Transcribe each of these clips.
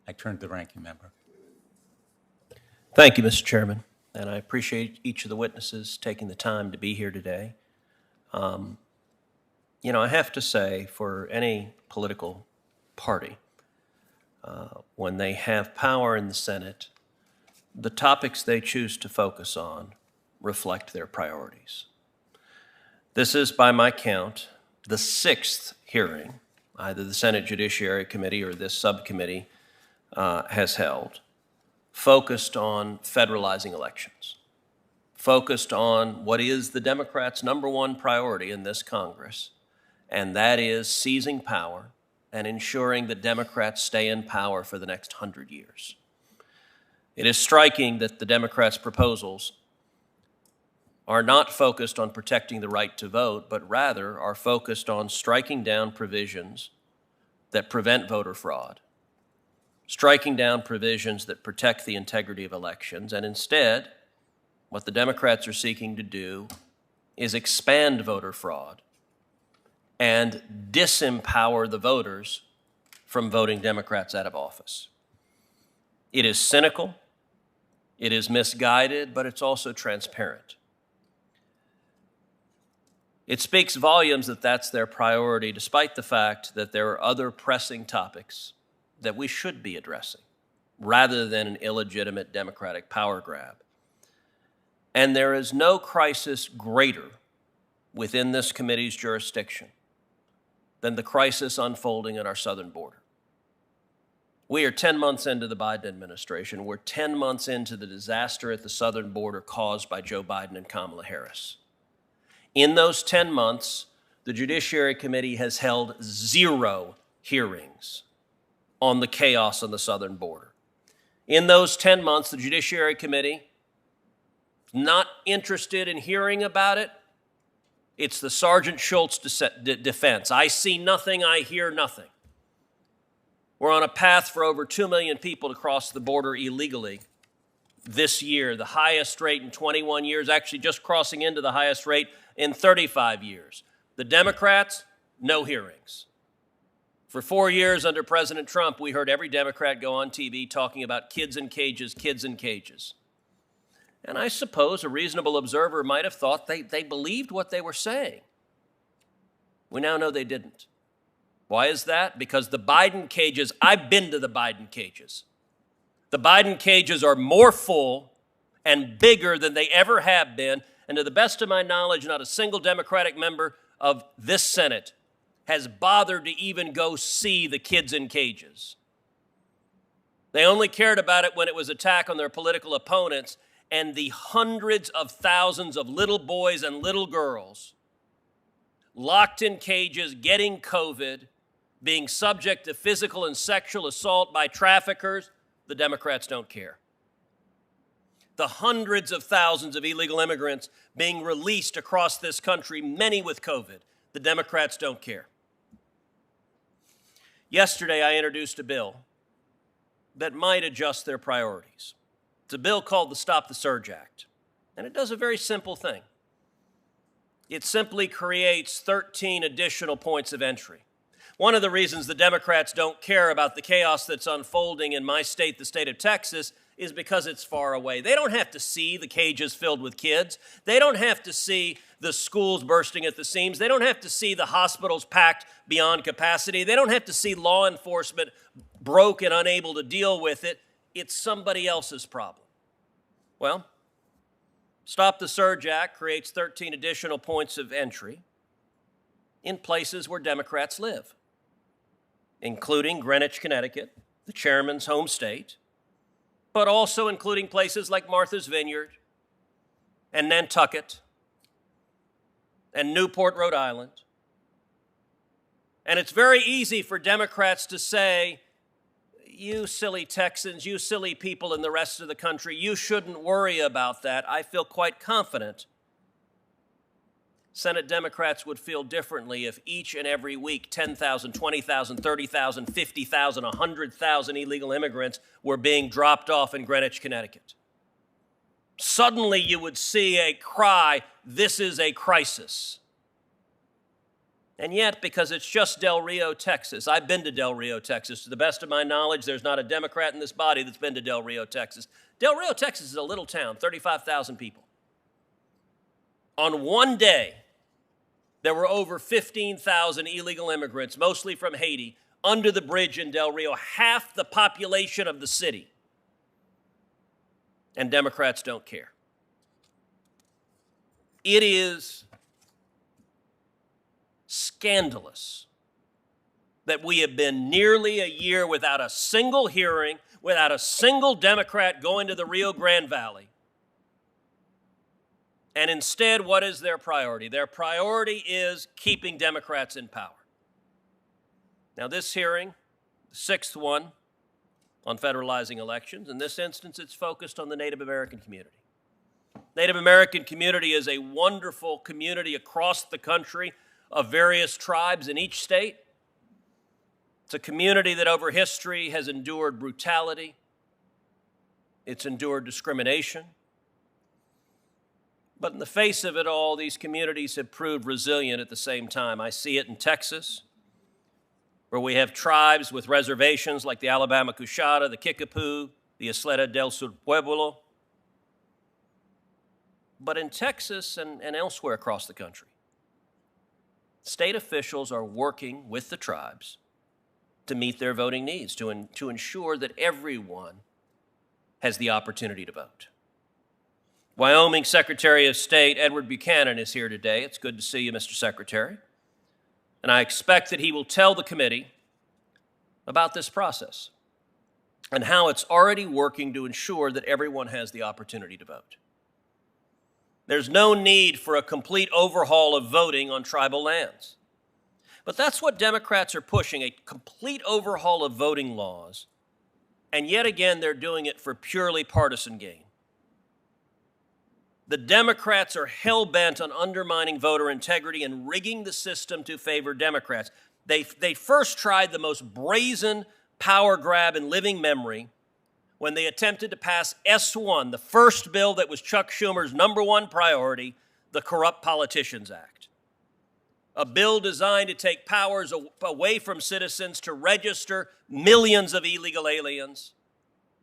I turn to the ranking member. Thank you, Mr. Chairman, and I appreciate each of the witnesses taking the time to be here today. I have to say, for any political party, when they have power in the Senate, the topics they choose to focus on reflect their priorities. This is, by my count, the sixth hearing either the Senate Judiciary Committee or this subcommittee has held, focused on federalizing elections, focused on what is the Democrats' number one priority in this Congress, and that is seizing power and ensuring that Democrats stay in power for the next 100 years. It is striking that the Democrats' proposals are not focused on protecting the right to vote, but rather are focused on striking down provisions that prevent voter fraud, striking down provisions that protect the integrity of elections, and instead, what the Democrats are seeking to do is expand voter fraud and disempower the voters from voting Democrats out of office. It is cynical, it is misguided, but it's also transparent. It speaks volumes that that's their priority, despite the fact that there are other pressing topics that we should be addressing, rather than an illegitimate Democratic power grab. And there is no crisis greater within this committee's jurisdiction than the crisis unfolding at our southern border. We are 10 months into the Biden administration. We're 10 months into the disaster at the southern border caused by Joe Biden and Kamala Harris. In those 10 months, the Judiciary Committee has held 0 hearings on the chaos on the southern border. In those 10 months, the Judiciary Committee not interested in hearing about it. It's the Sergeant Schultz defense. I see nothing, I hear nothing. We're on a path for over 2 million people to cross the border illegally this year, the highest rate in 21 years, actually just crossing into the highest rate in 35 years. The Democrats, no hearings. For 4 years under President Trump, we heard every Democrat go on TV talking about kids in cages, kids in cages. And I suppose a reasonable observer might have thought they believed what they were saying. We now know they didn't. Why is that? Because the Biden cages, I've been to the Biden cages. The Biden cages are more full and bigger than they ever have been. And to the best of my knowledge, not a single Democratic member of this Senate has bothered to even go see the kids in cages. They only cared about it when it was an attack on their political opponents and the hundreds of thousands of little boys and little girls locked in cages, getting COVID, being subject to physical and sexual assault by traffickers. The Democrats don't care. The hundreds of thousands of illegal immigrants being released across this country, many with COVID. The Democrats don't care. Yesterday, I introduced a bill that might adjust their priorities. It's a bill called the Stop the Surge Act, and it does a very simple thing. It simply creates 13 additional points of entry. One of the reasons the Democrats don't care about the chaos that's unfolding in my state, the state of Texas, is because it's far away. They don't have to see the cages filled with kids. They don't have to see the schools bursting at the seams. They don't have to see the hospitals packed beyond capacity. They don't have to see law enforcement broke and unable to deal with it. It's somebody else's problem. Well, Stop the Surge Act creates 13 additional points of entry in places where Democrats live, including Greenwich, Connecticut, the chairman's home state, but also including places like Martha's Vineyard and Nantucket and Newport, Rhode Island. And it's very easy for Democrats to say, you silly Texans, you silly people in the rest of the country, you shouldn't worry about that. I feel quite confident Senate Democrats would feel differently if each and every week 10,000, 20,000, 30,000, 50,000, 100,000 illegal immigrants were being dropped off in Greenwich, Connecticut. Suddenly you would see a cry, this is a crisis. And yet, because it's just Del Rio, Texas, I've been to Del Rio, Texas. To the best of my knowledge, there's not a Democrat in this body that's been to Del Rio, Texas. Del Rio, Texas is a little town, 35,000 people. On one day, there were over 15,000 illegal immigrants, mostly from Haiti, under the bridge in Del Rio, half the population of the city. And Democrats don't care. It is scandalous that we have been nearly a year without a single hearing, without a single Democrat going to the Rio Grande Valley. And instead, what is their priority? Their priority is keeping Democrats in power. Now, this hearing, the sixth one on federalizing elections, in this instance, it's focused on the Native American community. Native American community is a wonderful community across the country of various tribes in each state. It's a community that over history has endured brutality. It's endured discrimination. But in the face of it all, these communities have proved resilient at the same time. I see it in Texas, where we have tribes with reservations like the Alabama Coushatta, the Kickapoo, the Isleta del Sur Pueblo. But in Texas and elsewhere across the country, state officials are working with the tribes to meet their voting needs, to ensure that everyone has the opportunity to vote. Wyoming Secretary of State Edward Buchanan is here today. It's good to see you, Mr. Secretary. And I expect that he will tell the committee about this process and how it's already working to ensure that everyone has the opportunity to vote. There's no need for a complete overhaul of voting on tribal lands. But that's what Democrats are pushing, a complete overhaul of voting laws. And yet again, they're doing it for purely partisan gain. The Democrats are hell-bent on undermining voter integrity and rigging the system to favor Democrats. They first tried the most brazen power grab in living memory when they attempted to pass S1, the first bill that was Chuck Schumer's #1 priority, the Corrupt Politicians Act. A bill designed to take powers away from citizens to register millions of illegal aliens,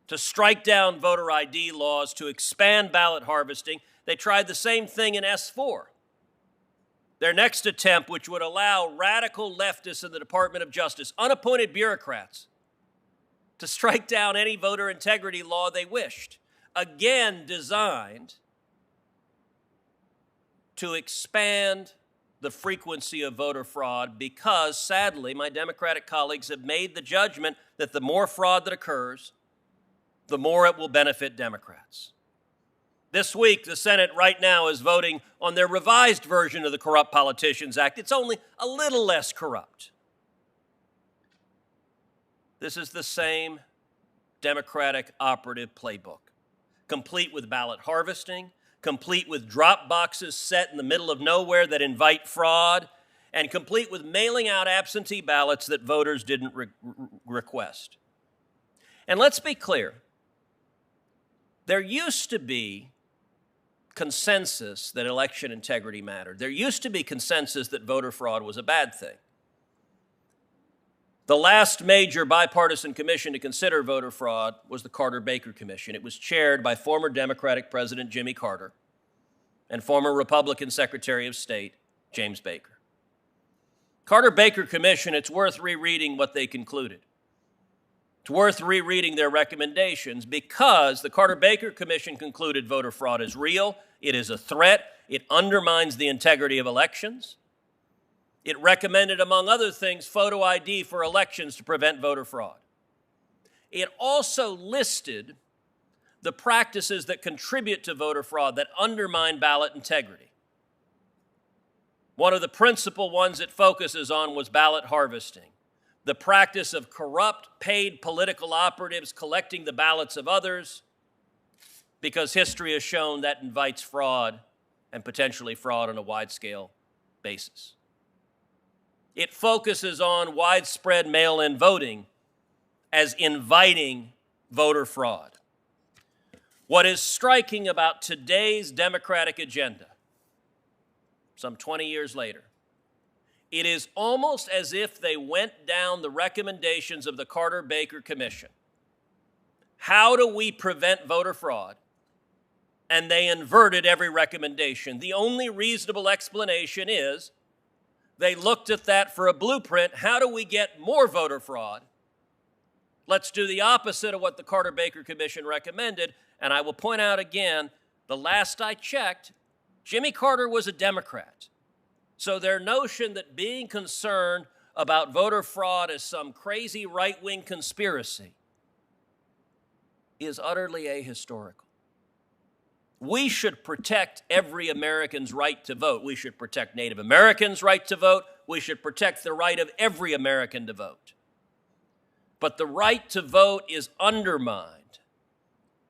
to strike down voter ID laws, to expand ballot harvesting. They tried the same thing in S4. Their next attempt, which would allow radical leftists in the Department of Justice, unappointed bureaucrats, to strike down any voter integrity law they wished, again designed to expand the frequency of voter fraud because, sadly, my Democratic colleagues have made the judgment that the more fraud that occurs, the more it will benefit Democrats. This week, the Senate right now is voting on their revised version of the Corrupt Politicians Act. It's only a little less corrupt. This is the same Democratic operative playbook, complete with ballot harvesting, complete with drop boxes set in the middle of nowhere that invite fraud, and complete with mailing out absentee ballots that voters didn't request. And let's be clear. There used to be consensus that election integrity mattered. There used to be consensus that voter fraud was a bad thing. The last major bipartisan commission to consider voter fraud was the Carter-Baker Commission. It was chaired by former Democratic President Jimmy Carter and former Republican Secretary of State James Baker. Carter-Baker Commission, it's worth rereading what they concluded. It's worth rereading their recommendations because the Carter-Baker Commission concluded voter fraud is real, it is a threat, it undermines the integrity of elections. It recommended, among other things, photo ID for elections to prevent voter fraud. It also listed the practices that contribute to voter fraud that undermine ballot integrity. One of the principal ones it focuses on was ballot harvesting, the practice of corrupt, paid political operatives collecting the ballots of others, because history has shown that invites fraud and potentially fraud on a wide-scale basis. It focuses on widespread mail-in voting as inviting voter fraud. What is striking about today's Democratic agenda, some 20 years later, It is almost as if they went down the recommendations of the Carter-Baker Commission. How do we prevent voter fraud? And they inverted every recommendation. The only reasonable explanation is they looked at that for a blueprint. How do we get more voter fraud? Let's do the opposite of what the Carter-Baker Commission recommended. And I will point out again, the last I checked, Jimmy Carter was a Democrat. So their notion that being concerned about voter fraud is some crazy right-wing conspiracy is utterly ahistorical. We should protect every American's right to vote. We should protect Native Americans' right to vote. We should protect the right of every American to vote. But the right to vote is undermined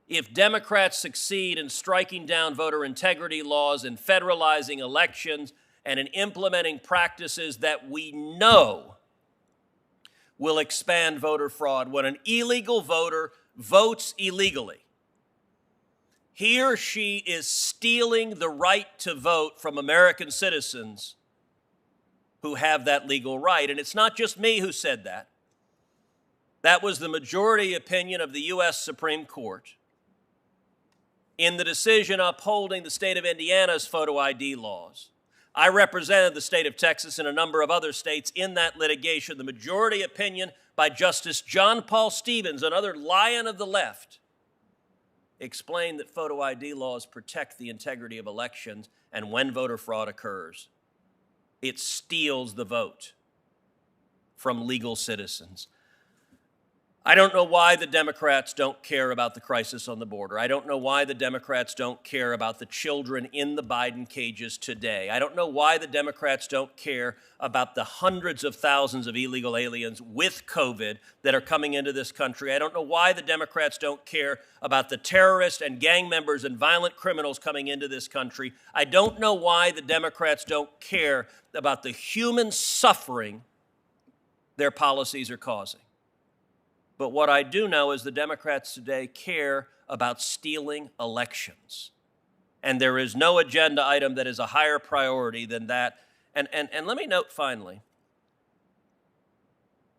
if Democrats succeed in striking down voter integrity laws and federalizing elections and in implementing practices that we know will expand voter fraud. When an illegal voter votes illegally, he or she is stealing the right to vote from American citizens who have that legal right. And it's not just me who said that. That was the majority opinion of the U.S. Supreme Court in the decision upholding the state of Indiana's photo ID laws. I represented the state of Texas and a number of other states in that litigation. The majority opinion by Justice John Paul Stevens, another lion of the left, explained that photo ID laws protect the integrity of elections, and when voter fraud occurs, it steals the vote from legal citizens. I don't know why the Democrats don't care about the crisis on the border. I don't know why the Democrats don't care about the children in the Biden cages today. I don't know why the Democrats don't care about the hundreds of thousands of illegal aliens with COVID that are coming into this country. I don't know why the Democrats don't care about the terrorists and gang members and violent criminals coming into this country. I don't know why the Democrats don't care about the human suffering their policies are causing. But what I do know is the Democrats today care about stealing elections. And there is no agenda item that is a higher priority than that. And let me note finally,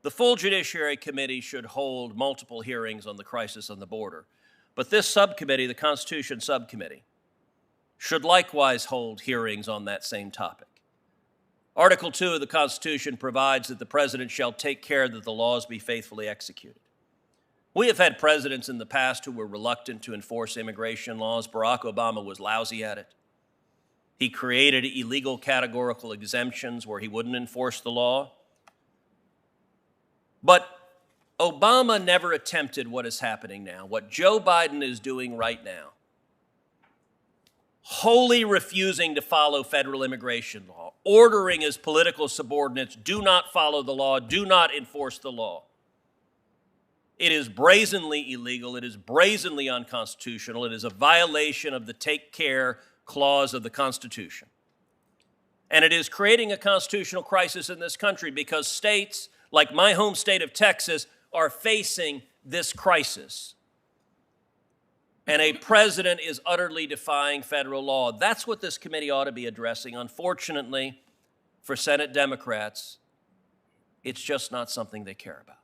the full Judiciary Committee should hold multiple hearings on the crisis on the border. But this subcommittee, the Constitution Subcommittee, should likewise hold hearings on that same topic. Article 2 of the Constitution provides that the president shall take care that the laws be faithfully executed. We have had presidents in the past who were reluctant to enforce immigration laws. Barack Obama was lousy at it. He created illegal categorical exemptions where he wouldn't enforce the law. But Obama never attempted what is happening now, what Joe Biden is doing right now, wholly refusing to follow federal immigration law, ordering his political subordinates, do not follow the law, do not enforce the law. It is brazenly illegal. It is brazenly unconstitutional. It is a violation of the Take Care Clause of the Constitution. And it is creating a constitutional crisis in this country because states like my home state of Texas are facing this crisis. And a president is utterly defying federal law. That's what this committee ought to be addressing. Unfortunately, for Senate Democrats, it's just not something they care about.